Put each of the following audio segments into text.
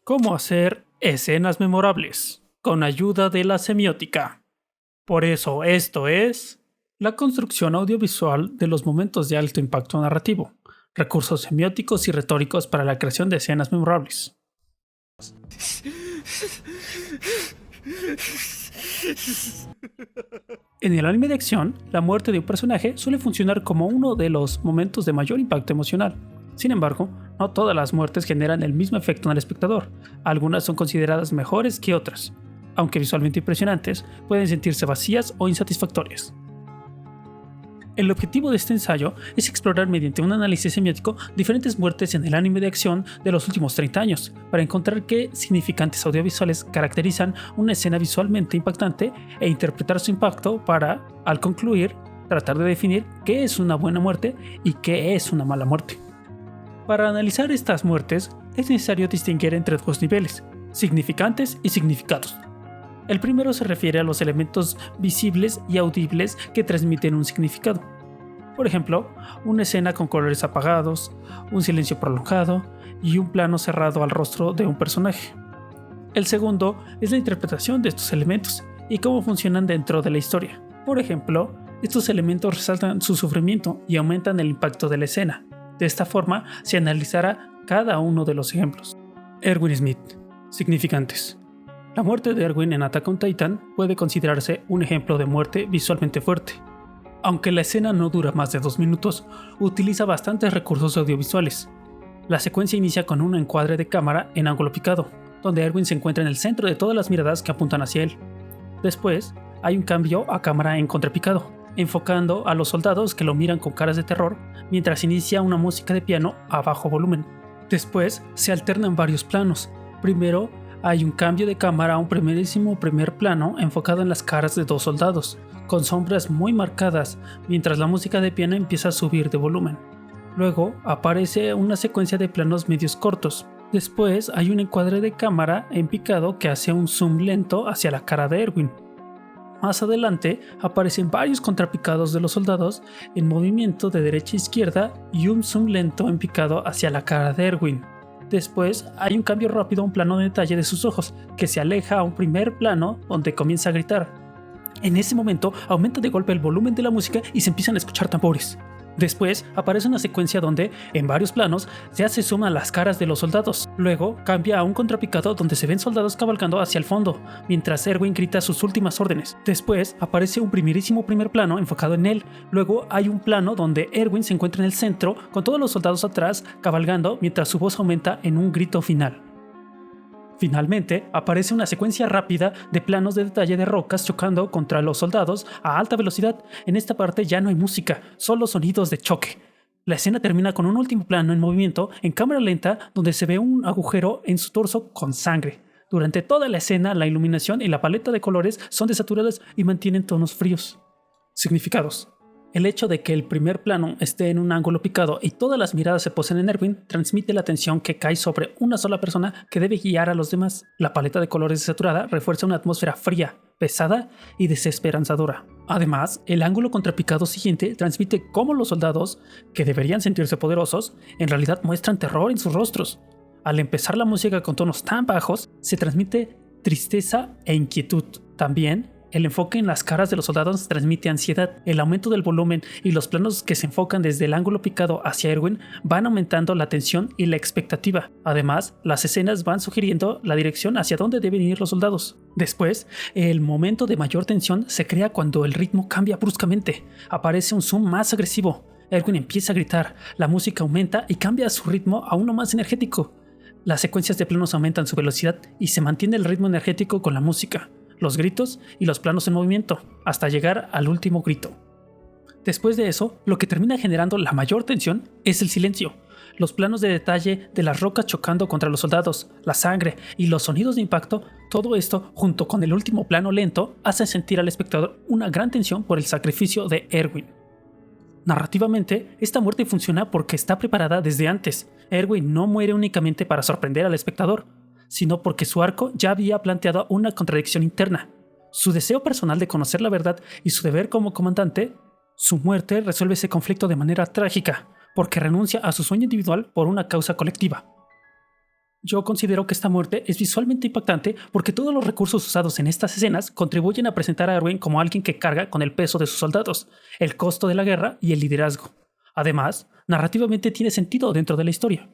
¿Cómo hacer escenas memorables? Con ayuda de la semiótica. Por eso esto es la construcción audiovisual de los momentos de alto impacto narrativo, recursos semióticos y retóricos para la creación de escenas memorables. En el anime de acción, la muerte de un personaje suele funcionar como uno de los momentos de mayor impacto emocional. Sin embargo, no todas las muertes generan el mismo efecto en el espectador. Algunas son consideradas mejores que otras. Aunque visualmente impresionantes, pueden sentirse vacías o insatisfactorias. El objetivo de este ensayo es explorar mediante un análisis semiótico diferentes muertes en el anime de acción de los últimos 30 años, para encontrar qué significantes audiovisuales caracterizan una escena visualmente impactante e interpretar su impacto para, al concluir, tratar de definir qué es una buena muerte y qué es una mala muerte. Para analizar estas muertes, es necesario distinguir entre dos niveles, significantes y significados. El primero se refiere a los elementos visibles y audibles que transmiten un significado. Por ejemplo, una escena con colores apagados, un silencio prolongado y un plano cerrado al rostro de un personaje. El segundo es la interpretación de estos elementos y cómo funcionan dentro de la historia. Por ejemplo, estos elementos resaltan su sufrimiento y aumentan el impacto de la escena. De esta forma se analizará cada uno de los ejemplos. Erwin Smith. Significantes. La muerte de Erwin en Attack on Titan puede considerarse un ejemplo de muerte visualmente fuerte. Aunque la escena no dura más de 2 minutos, utiliza bastantes recursos audiovisuales. La secuencia inicia con un encuadre de cámara en ángulo picado, donde Erwin se encuentra en el centro de todas las miradas que apuntan hacia él. Después, hay un cambio a cámara en contrapicado, enfocando a los soldados que lo miran con caras de terror, mientras inicia una música de piano a bajo volumen. Después, se alternan varios planos. Primero, hay un cambio de cámara a un primer plano enfocado en las caras de 2 soldados, con sombras muy marcadas, mientras la música de piano empieza a subir de volumen. Luego aparece una secuencia de planos medios cortos. Después hay un encuadre de cámara en picado que hace un zoom lento hacia la cara de Erwin. Más adelante aparecen varios contrapicados de los soldados en movimiento de derecha a izquierda y un zoom lento en picado hacia la cara de Erwin. Después hay un cambio rápido a un plano de detalle de sus ojos, que se aleja a un primer plano donde comienza a gritar. En ese momento aumenta de golpe el volumen de la música y se empiezan a escuchar tambores. Después aparece una secuencia donde, en varios planos, se hace zoom a las caras de los soldados. Luego cambia a un contrapicado donde se ven soldados cabalgando hacia el fondo, mientras Erwin grita sus últimas órdenes. Después aparece un primer plano enfocado en él. Luego hay un plano donde Erwin se encuentra en el centro, con todos los soldados atrás cabalgando, mientras su voz aumenta en un grito final. Finalmente, aparece una secuencia rápida de planos de detalle de rocas chocando contra los soldados a alta velocidad. En esta parte ya no hay música, solo sonidos de choque. La escena termina con un último plano en movimiento en cámara lenta donde se ve un agujero en su torso con sangre. Durante toda la escena, la iluminación y la paleta de colores son desaturadas y mantienen tonos fríos. Significados. El hecho de que el primer plano esté en un ángulo picado y todas las miradas se posen en Erwin transmite la atención que cae sobre una sola persona que debe guiar a los demás. La paleta de colores desaturada refuerza una atmósfera fría, pesada y desesperanzadora. Además, el ángulo contrapicado siguiente transmite cómo los soldados, que deberían sentirse poderosos, en realidad muestran terror en sus rostros. Al empezar la música con tonos tan bajos, se transmite tristeza e inquietud. También, el enfoque en las caras de los soldados transmite ansiedad. El aumento del volumen y los planos que se enfocan desde el ángulo picado hacia Erwin van aumentando la tensión y la expectativa. Además, las escenas van sugiriendo la dirección hacia dónde deben ir los soldados. Después, el momento de mayor tensión se crea cuando el ritmo cambia bruscamente. Aparece un zoom más agresivo. Erwin empieza a gritar, la música aumenta y cambia a su ritmo a uno más energético. Las secuencias de planos aumentan su velocidad y se mantiene el ritmo energético con la música, los gritos y los planos en movimiento, hasta llegar al último grito. Después de eso, lo que termina generando la mayor tensión es el silencio. Los planos de detalle de las rocas chocando contra los soldados, la sangre y los sonidos de impacto, todo esto, junto con el último plano lento, hace sentir al espectador una gran tensión por el sacrificio de Erwin. Narrativamente, esta muerte funciona porque está preparada desde antes. Erwin no muere únicamente para sorprender al espectador, sino porque su arco ya había planteado una contradicción interna. Su deseo personal de conocer la verdad y su deber como comandante, su muerte resuelve ese conflicto de manera trágica, porque renuncia a su sueño individual por una causa colectiva. Yo considero que esta muerte es visualmente impactante porque todos los recursos usados en estas escenas contribuyen a presentar a Erwin como alguien que carga con el peso de sus soldados, el costo de la guerra y el liderazgo. Además, narrativamente tiene sentido dentro de la historia.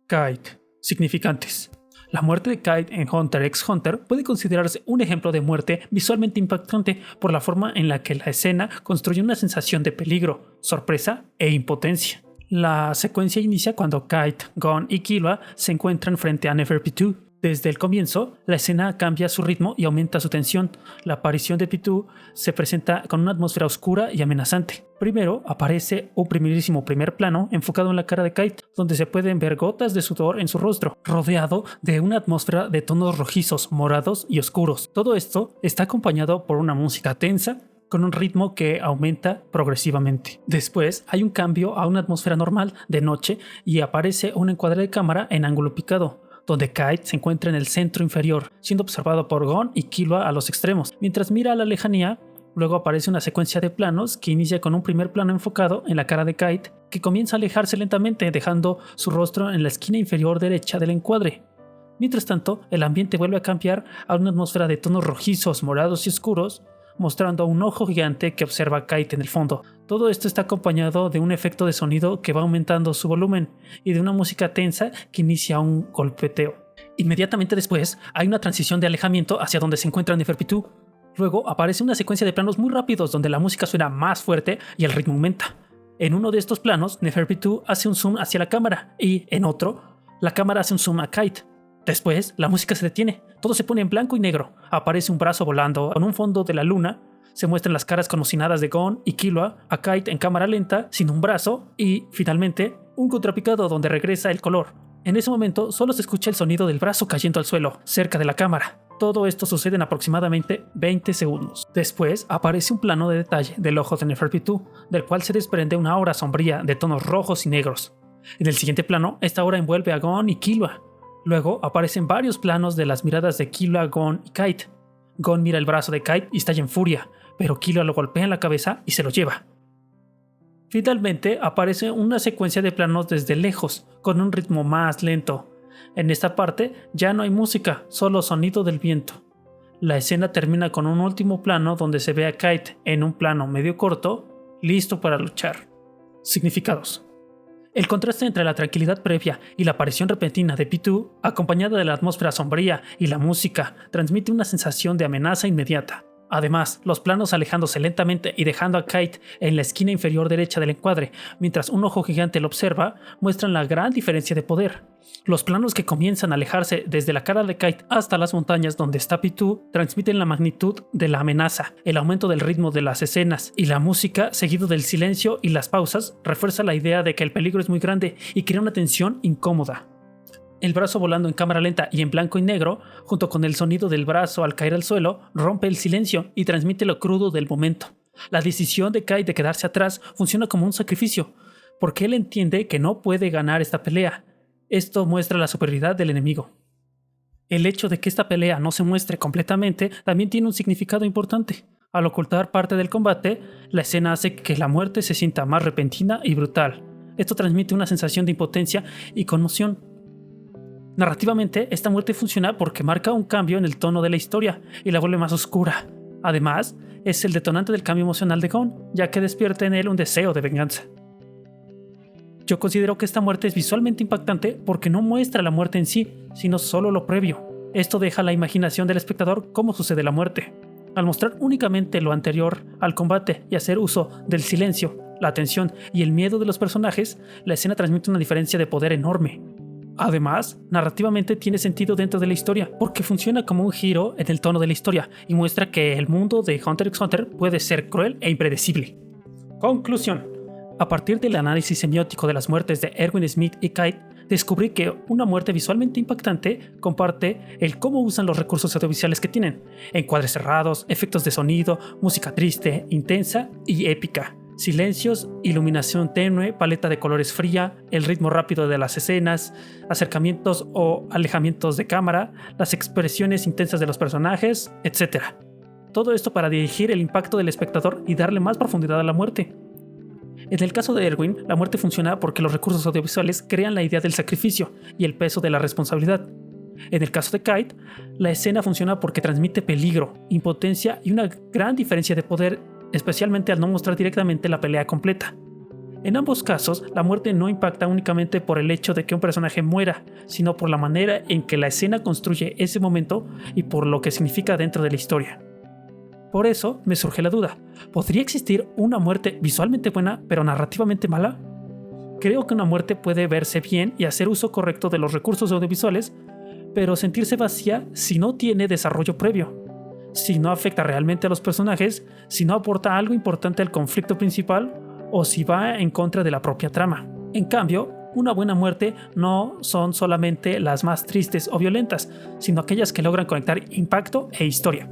Kite. Significantes. La muerte de Kite en Hunter x Hunter puede considerarse un ejemplo de muerte visualmente impactante por la forma en la que la escena construye una sensación de peligro, sorpresa e impotencia. La secuencia inicia cuando Kite, Gon y Killua se encuentran frente a Neferpitou. Desde el comienzo, la escena cambia su ritmo y aumenta su tensión. La aparición de Pitou se presenta con una atmósfera oscura y amenazante. Primero aparece un primerísimo primer plano enfocado en la cara de Kite, donde se pueden ver gotas de sudor en su rostro, rodeado de una atmósfera de tonos rojizos, morados y oscuros. Todo esto está acompañado por una música tensa, con un ritmo que aumenta progresivamente. Después hay un cambio a una atmósfera normal de noche y aparece un encuadre de cámara en ángulo picado, donde Kite se encuentra en el centro inferior, siendo observado por Gon y Killua a los extremos. Mientras mira a la lejanía, luego aparece una secuencia de planos que inicia con un primer plano enfocado en la cara de Kite, que comienza a alejarse lentamente, dejando su rostro en la esquina inferior derecha del encuadre. Mientras tanto, el ambiente vuelve a cambiar a una atmósfera de tonos rojizos, morados y oscuros, mostrando un ojo gigante que observa a Kite en el fondo. Todo esto está acompañado de un efecto de sonido que va aumentando su volumen y de una música tensa que inicia un golpeteo. Inmediatamente después hay una transición de alejamiento hacia donde se encuentra Neferpitou. Luego aparece una secuencia de planos muy rápidos donde la música suena más fuerte y el ritmo aumenta. En uno de estos planos, Neferpitou hace un zoom hacia la cámara y, en otro, la cámara hace un zoom a Kite. Después, la música se detiene, todo se pone en blanco y negro, aparece un brazo volando con un fondo de la luna, se muestran las caras conmocionadas de Gon y Killua, a Kite en cámara lenta, sin un brazo, y, finalmente, un contrapicado donde regresa el color. En ese momento, solo se escucha el sonido del brazo cayendo al suelo, cerca de la cámara. Todo esto sucede en aproximadamente 20 segundos. Después, aparece un plano de detalle del ojo de Neferpitou, del cual se desprende una aura sombría de tonos rojos y negros. En el siguiente plano, esta aura envuelve a Gon y Killua. Luego aparecen varios planos de las miradas de Killua, Gon y Kite. Gon mira el brazo de Kite y estalla en furia, pero Killua lo golpea en la cabeza y se lo lleva. Finalmente aparece una secuencia de planos desde lejos, con un ritmo más lento. En esta parte ya no hay música, solo sonido del viento. La escena termina con un último plano donde se ve a Kite en un plano medio corto, listo para luchar. Significados. El contraste entre la tranquilidad previa y la aparición repentina de Pitou, acompañada de la atmósfera sombría y la música, transmite una sensación de amenaza inmediata. Además, los planos alejándose lentamente y dejando a Kite en la esquina inferior derecha del encuadre, mientras un ojo gigante lo observa, muestran la gran diferencia de poder. Los planos que comienzan a alejarse desde la cara de Kite hasta las montañas donde está Pitou transmiten la magnitud de la amenaza, el aumento del ritmo de las escenas y la música, seguido del silencio y las pausas, refuerza la idea de que el peligro es muy grande y crea una tensión incómoda. El brazo volando en cámara lenta y en blanco y negro, junto con el sonido del brazo al caer al suelo, rompe el silencio y transmite lo crudo del momento. La decisión de Kite de quedarse atrás funciona como un sacrificio, porque él entiende que no puede ganar esta pelea. Esto muestra la superioridad del enemigo. El hecho de que esta pelea no se muestre completamente también tiene un significado importante. Al ocultar parte del combate, la escena hace que la muerte se sienta más repentina y brutal. Esto transmite una sensación de impotencia y conmoción. Narrativamente, esta muerte funciona porque marca un cambio en el tono de la historia y la vuelve más oscura. Además, es el detonante del cambio emocional de Gon, ya que despierta en él un deseo de venganza. Yo considero que esta muerte es visualmente impactante porque no muestra la muerte en sí, sino solo lo previo. Esto deja a la imaginación del espectador cómo sucede la muerte. Al mostrar únicamente lo anterior al combate y hacer uso del silencio, la tensión y el miedo de los personajes, la escena transmite una diferencia de poder enorme. Además, narrativamente tiene sentido dentro de la historia, porque funciona como un giro en el tono de la historia y muestra que el mundo de Hunter x Hunter puede ser cruel e impredecible. Conclusión. A partir del análisis semiótico de las muertes de Erwin Smith y Kite, descubrí que una muerte visualmente impactante comparte el cómo usan los recursos audiovisuales que tienen: encuadres cerrados, efectos de sonido, música triste, intensa y épica, silencios, iluminación tenue, paleta de colores fría, el ritmo rápido de las escenas, acercamientos o alejamientos de cámara, las expresiones intensas de los personajes, etc. Todo esto para dirigir el impacto del espectador y darle más profundidad a la muerte. En el caso de Erwin, la muerte funciona porque los recursos audiovisuales crean la idea del sacrificio y el peso de la responsabilidad. En el caso de Kite, la escena funciona porque transmite peligro, impotencia y una gran diferencia de poder, especialmente al no mostrar directamente la pelea completa. En ambos casos, la muerte no impacta únicamente por el hecho de que un personaje muera, sino por la manera en que la escena construye ese momento y por lo que significa dentro de la historia. Por eso me surge la duda, ¿podría existir una muerte visualmente buena pero narrativamente mala? Creo que una muerte puede verse bien y hacer uso correcto de los recursos audiovisuales, pero sentirse vacía si no tiene desarrollo previo, si no afecta realmente a los personajes, si no aporta algo importante al conflicto principal o si va en contra de la propia trama. En cambio, una buena muerte no son solamente las más tristes o violentas, sino aquellas que logran conectar impacto e historia.